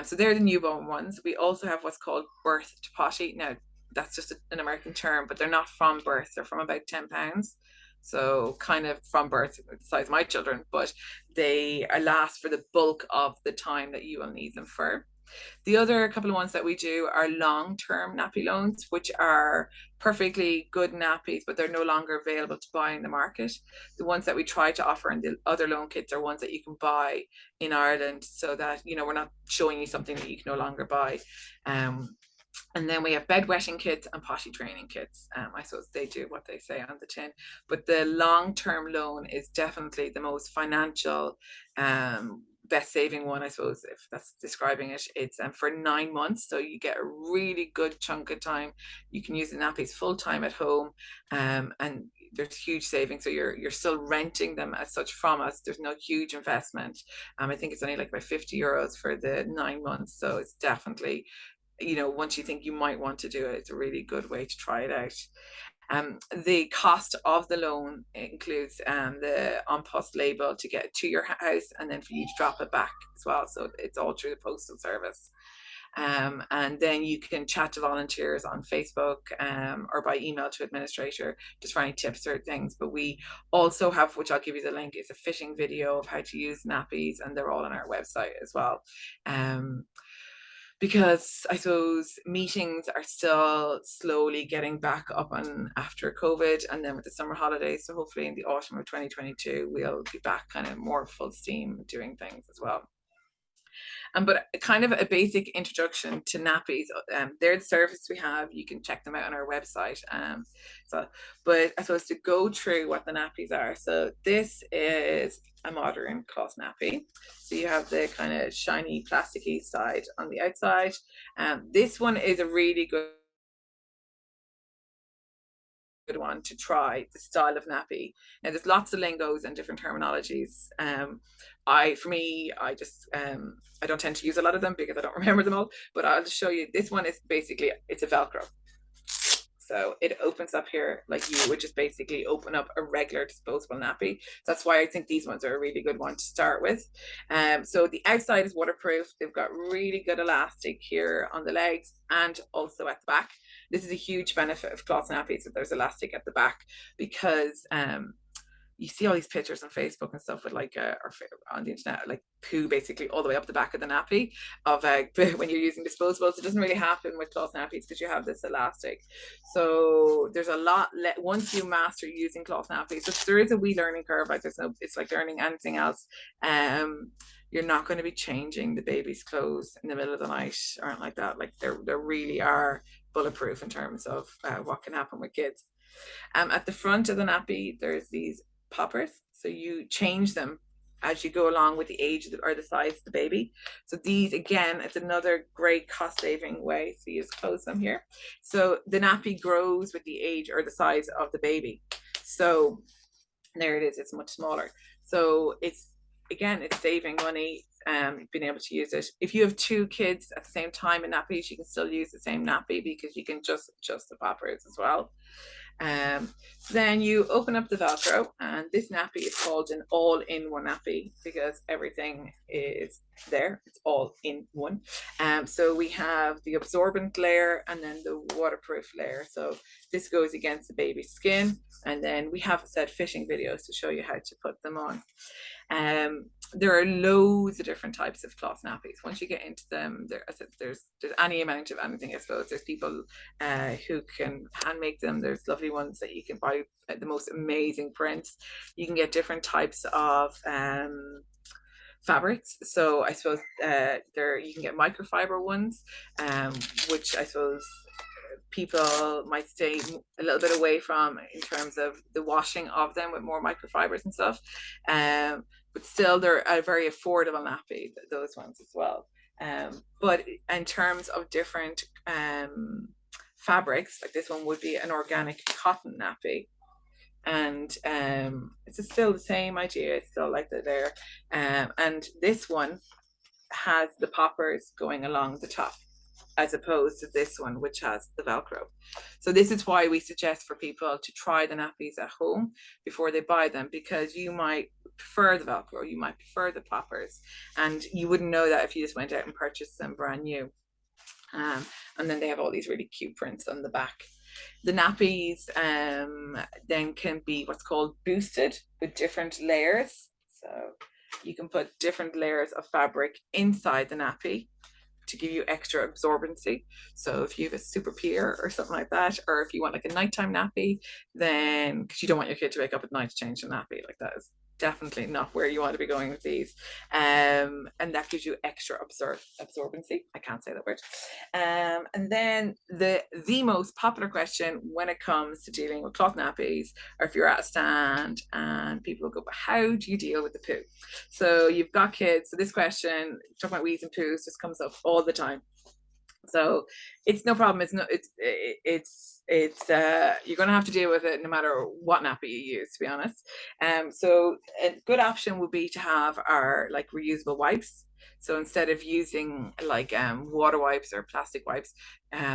So they're the newborn ones. We also have what's called birth to potty. Now, that's just an American term, but they're not from birth. They're from about 10 pounds. So kind of from birth, the size of my children, but they last for the bulk of the time that you will need them for. The other couple of ones that we do are long-term nappy loans, which are perfectly good nappies, but they're no longer available to buy in the market. The ones that we try to offer in the other loan kits are ones that you can buy in Ireland, so that, you know, we're not showing you something that you can no longer buy. And then we have bedwetting kits and potty training kits. I suppose they do what they say on the tin. But the long-term loan is definitely the most financial, best saving one, I suppose, if that's describing it. It's for 9 months, so you get a really good chunk of time. You can use the nappies full time at home, and there's huge savings. So you're still renting them as such from us. There's no huge investment. I think it's only like about €50 for the 9 months. So it's definitely, you know, once you think you might want to do it, it's a really good way to try it out. The cost of the loan includes the on-post label to get to your house, and then for you to drop it back as well. So it's all through the postal service. And then you can chat to volunteers on Facebook or by email to administrator just for any tips or things. But we also have, which I'll give you the link, is a fitting video of how to use nappies, and they're all on our website as well. Because I suppose meetings are still slowly getting back up on after COVID, and then with the summer holidays, so hopefully in the autumn of 2022 we'll be back kind of more full steam doing things as well. But kind of a basic introduction to nappies. They're the service we have. You can check them out on our website. But I suppose to go through what the nappies are. So this is a modern cloth nappy. So you have the kind of shiny plasticky side on the outside. This one is a really good good one to try the style of nappy. Now there's lots of lingos and different terminologies. I don't tend to use a lot of them because I don't remember them all, but I'll just show you. This one is basically, it's a Velcro. So it opens up here like you would just basically open up a regular disposable nappy. That's why I think these ones are a really good one to start with. So the outside is waterproof. They've got really good elastic here on the legs and also at the back. This is a huge benefit of cloth nappies, that there's elastic at the back, because you see all these pictures on Facebook and stuff with like or on the internet, like poo basically all the way up the back of the nappy of when you're using disposables. It doesn't really happen with cloth nappies because you have this elastic. So there's a lot once you master using cloth nappies. So there is a wee learning curve. Like it's like learning anything else. You're not going to be changing the baby's clothes in the middle of the night or anything like that. Like they really are bulletproof in terms of what can happen with kids. At the front of the nappy, there's these poppers, so you change them as you go along with the age or the size of the baby. So these, again, it's another great cost-saving way. So you just close them here. So the nappy grows with the age or the size of the baby. So there it is, it's much smaller. So it's, again, it's saving money, being able to use it. If you have 2 kids at the same time in nappies, you can still use the same nappy because you can just adjust the poppers as well. So then you open up the Velcro, and this nappy is called an all-in-one nappy because everything is there. It's all in one. So we have the absorbent layer and then the waterproof layer. So this goes against the baby's skin, and then we have set fitting videos to show you how to put them on. There are loads of different types of cloth nappies. Once you get into them, there's any amount of anything, I suppose. There's people who can hand make them. There's lovely ones that you can buy at the most amazing prints. You can get different types of fabrics. So I suppose you can get microfiber ones, which I suppose people might stay a little bit away from in terms of the washing of them with more microfibers and stuff. But still, they're a very affordable nappy, those ones as well. But in terms of different fabrics, like this one would be an organic cotton nappy. And it's still the same idea. It's still like they're there. And this one has the poppers going along the top, as opposed to this one, which has the Velcro. So this is why we suggest for people to try the nappies at home before they buy them, because you might prefer the Velcro, you might prefer the poppers, and you wouldn't know that if you just went out and purchased them brand new. And then they have all these really cute prints on the back. The nappies then can be what's called boosted with different layers. So you can put different layers of fabric inside the nappy to give you extra absorbency. So if you have a super peer or something like that, or if you want like a nighttime nappy, then because you don't want your kid to wake up at night to change the nappy, like that is definitely not where you want to be going with these. And that gives you extra absorbency. I can't say that word. And then the most popular question when it comes to dealing with cloth nappies, or if you're at a stand and people will go, but how do you deal with the poo? So you've got kids. So this question, talking about wees and poos, just comes up all the time. So it's no problem. You're going to have to deal with it no matter what nappy you use, to be honest. So a good option would be to have our like reusable wipes. So instead of using like water wipes or plastic wipes,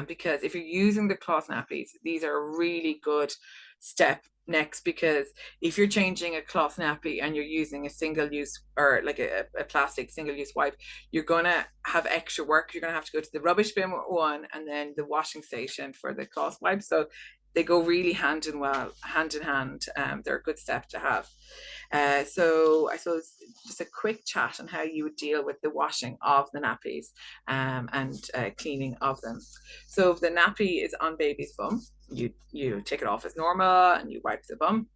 because if you're using the cloth nappies, these are a really good step next, because if you're changing a cloth nappy and you're using a single use or like a plastic single use wipe, you're gonna have extra work. You're gonna have to go to the rubbish bin with one and then the washing station for the cloth wipe. So they go really hand in hand. They're a good step to have. So I suppose just a quick chat on how you would deal with the washing of the nappies and cleaning of them. So if the nappy is on baby's bum, you take it off as normal and you wipe the bum.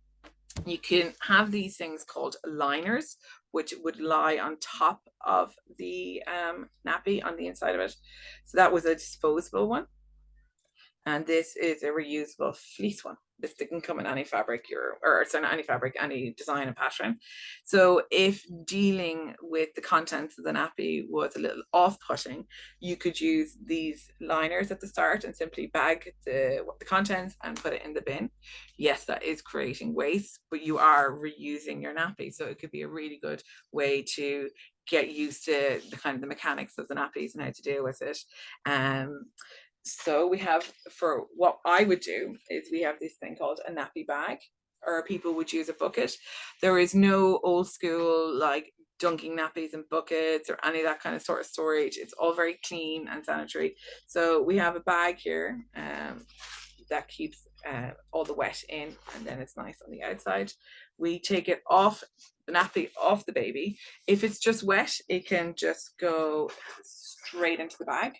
You can have these things called liners, which would lie on top of the nappy on the inside of it. So that was a disposable one. And this is a reusable fleece one. This can come in any fabric any design and pattern. So if dealing with the contents of the nappy was a little off-putting, you could use these liners at the start and simply bag the contents and put it in the bin. Yes, that is creating waste, but you are reusing your nappy. So it could be a really good way to get used to the kind of the mechanics of the nappies and how to deal with it. So we have, for what I would do is we have this thing called a nappy bag, or people would use a bucket. There is no old school like dunking nappies in buckets or any of that kind of sort of storage. It's all very clean and sanitary. So we have a bag here that keeps all the wet in, and then it's nice on the outside. We take it off, the nappy off the baby. If it's just wet, it can just go straight into the bag.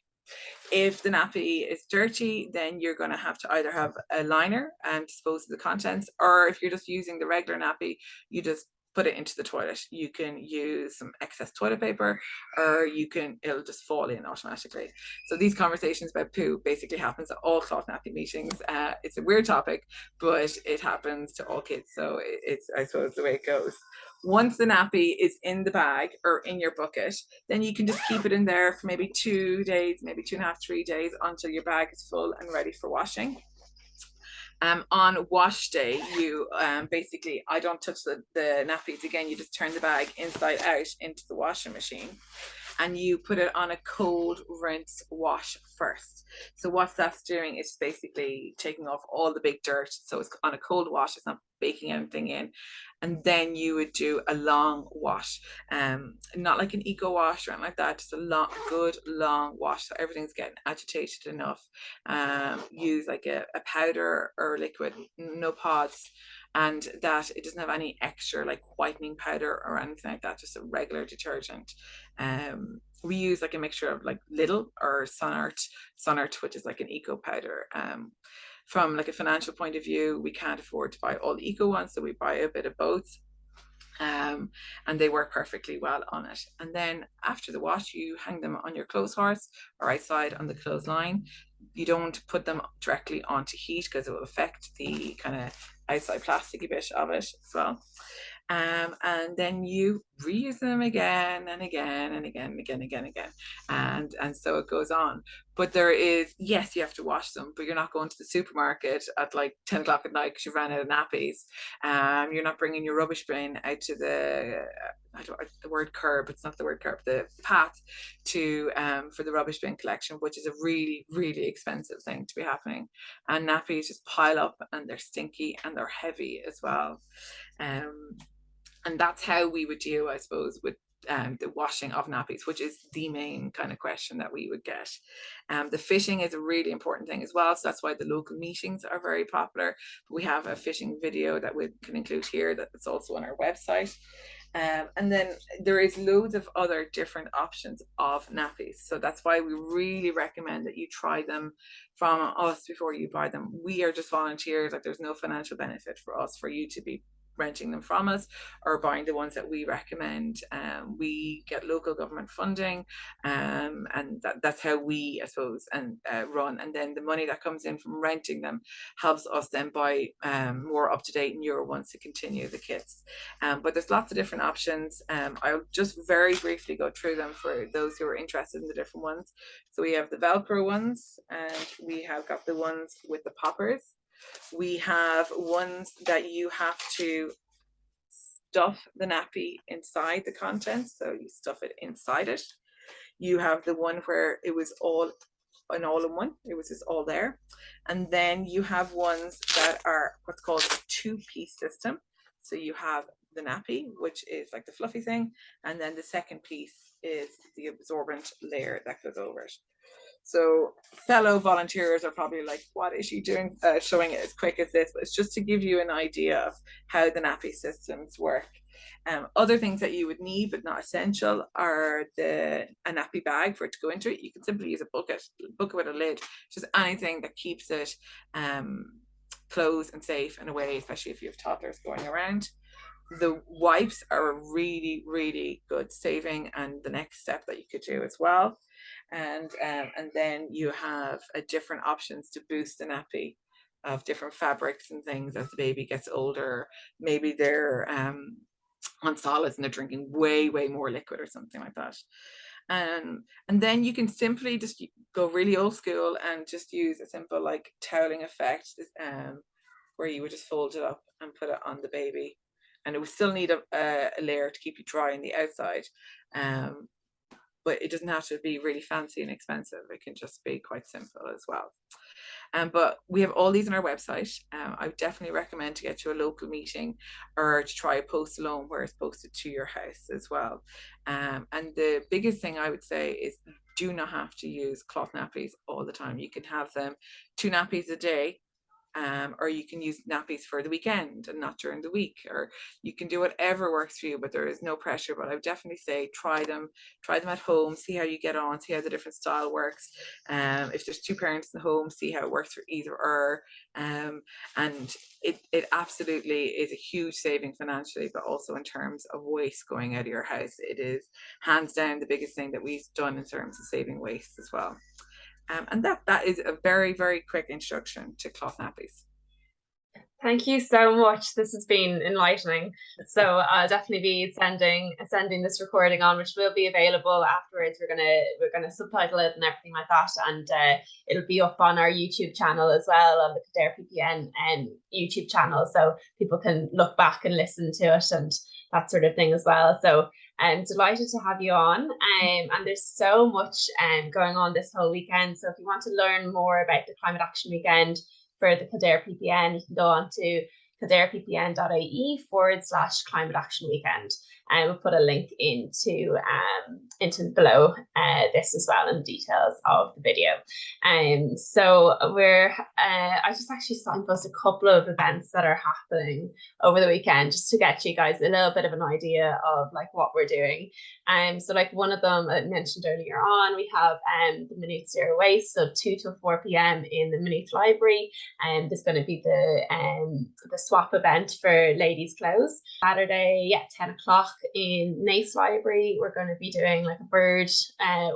If the nappy is dirty, then you're going to have either have a liner and dispose of the contents, or if you're just using the regular nappy, you just put it into the toilet. You can use some excess toilet paper, or it'll just fall in automatically. So these conversations about poo basically happens at all cloth nappy meetings. It's a weird topic, but it happens to all kids. So it's, I suppose, the way it goes. Once the nappy is in the bag or in your bucket, then you can just keep it in there for maybe 2 days, maybe 2.5, 3 days, until your bag is full and ready for washing. On wash day, you basically, I don't touch the nappies again. You just turn the bag inside out into the washing machine, and you put it on a cold rinse wash first. So what that's doing is basically taking off all the big dirt. So it's on a cold wash, it's not baking anything in. And then you would do a long wash, not like an eco wash or anything like that, just a good long wash, so everything's getting agitated enough. Use like a powder or liquid, no pods, and that it doesn't have any extra like whitening powder or anything like that, just a regular detergent. We use like a mixture of like Lidl or Sonart, which is like an eco powder. From like a financial point of view, we can't afford to buy all the eco ones, so we buy a bit of both. And they work perfectly well on it. And then after the wash, you hang them on your clothes horse or outside on the clothesline. You don't put them directly onto heat because it will affect the kind of outside plasticky bit of it as well. And then you reuse them again and again and again and again and again, and so it goes on. But there is, yes, you have to wash them, but you're not going to the supermarket at like 10 o'clock at night because you ran out of nappies. You're not bringing your rubbish bin out to the the word curb, it's not the word curb, the path to for the rubbish bin collection, which is a really, really expensive thing to be happening. And nappies just pile up, and they're stinky and they're heavy as well. And that's how we would deal, I suppose, with the washing of nappies, which is the main kind of question that we would get. The fitting is a really important thing as well, so that's why the local meetings are very popular. We have a fitting video that we can include here that's also on our website. And then there is loads of other different options of nappies, so that's why we really recommend that you try them from us before you buy them. We are just volunteers, like there's no financial benefit for us for you to be renting them from us or buying the ones that we recommend. We get local government funding, and that's how we, I suppose, run. And then the money that comes in from renting them helps us then buy more up-to-date newer ones to continue the kits. But there's lots of different options. I'll just very briefly go through them for those who are interested in the different ones. So we have the Velcro ones, and we have got the ones with the poppers. We have ones that you have to stuff the nappy inside the contents, so you stuff it inside it. You have the one where it was all in one, it was just all there. And then you have ones that are what's called a two-piece system. So you have the nappy, which is like the fluffy thing, and then the second piece is the absorbent layer that goes over it. So fellow volunteers are probably like, what is she doing showing it as quick as this? But it's just to give you an idea of how the nappy systems work. Other things that you would need but not essential are a nappy bag for it to go into it. You can simply use a bucket with a lid, just anything that keeps it closed and safe and away, especially if you have toddlers going around. The wipes are a really, really good saving and the next step that you could do as well. and then you have different options to boost the nappy of different fabrics and things as the baby gets older. Maybe they're on solids and they're drinking way more liquid or something like that. And then you can simply just go really old school and just use a simple like toweling effect, where you would just fold it up and put it on the baby, and it would still need a layer to keep you dry on the outside, but it doesn't have to be really fancy and expensive. It can just be quite simple as well. But we have all these on our website. I would definitely recommend to get to a local meeting or to try a post alone where it's posted to your house as well. And the biggest thing I would say is do not have to use cloth nappies all the time. You can have them 2 nappies a day, or you can use nappies for the weekend and not during the week, or you can do whatever works for you, but there is no pressure. But I would definitely say try them at home, see how you get on, see how the different style works. If there's 2 parents in the home, see how it works for either or. And it absolutely is a huge saving financially, but also in terms of waste going out of your house. It is hands down the biggest thing that we've done in terms of saving waste as well. And that is a very quick introduction to cloth nappies. Thank you so much. This has been enlightening. So I'll definitely be sending this recording on, which will be available afterwards. We're gonna subtitle it and everything like that, and it'll be up on our YouTube channel as well, on the Kildare PPN YouTube channel, so people can look back and listen to it and that sort of thing as well. So I'm delighted to have you on, and there's so much going on this whole weekend. So if you want to learn more about the Climate Action Weekend for the Kildare PPN, you can go on to kildareppn.ie/Climate Action Weekend, and we'll put a link into below this as well, and details of the video. So I just actually signposted a couple of events that are happening over the weekend, just to get you guys a little bit of an idea of like what we're doing. So like one of them I mentioned earlier on, we have the Maynooth Zero Waste, so 2 to 4 p.m. in the Maynooth Library, and there's going to be the swap event for ladies' clothes. Saturday, 10 o'clock in Nace Library, we're going to be doing like a bird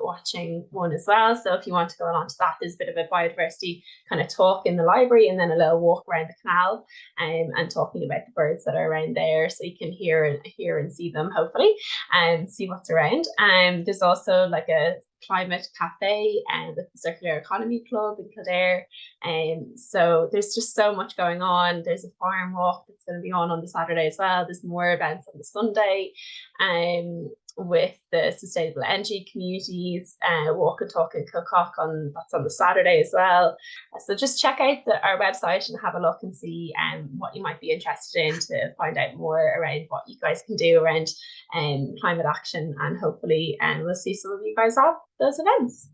watching one as well. So if you want to go along to that, there's a bit of a biodiversity kind of talk in the library, and then a little walk around the canal, and talking about the birds that are around there, so you can hear and see them, hopefully, and see what's around. There's also like a climate cafe and the Circular Economy Club in Kildare. So there's just so much going on. There's a farm walk that's going to be on the Saturday as well. There's more events on the Sunday, with the sustainable energy communities, walk and talk in Kilcock that's on the Saturday as well. So just check out our website and have a look and see what you might be interested in, to find out more around what you guys can do around climate action, and hopefully we'll see some of you guys at those events.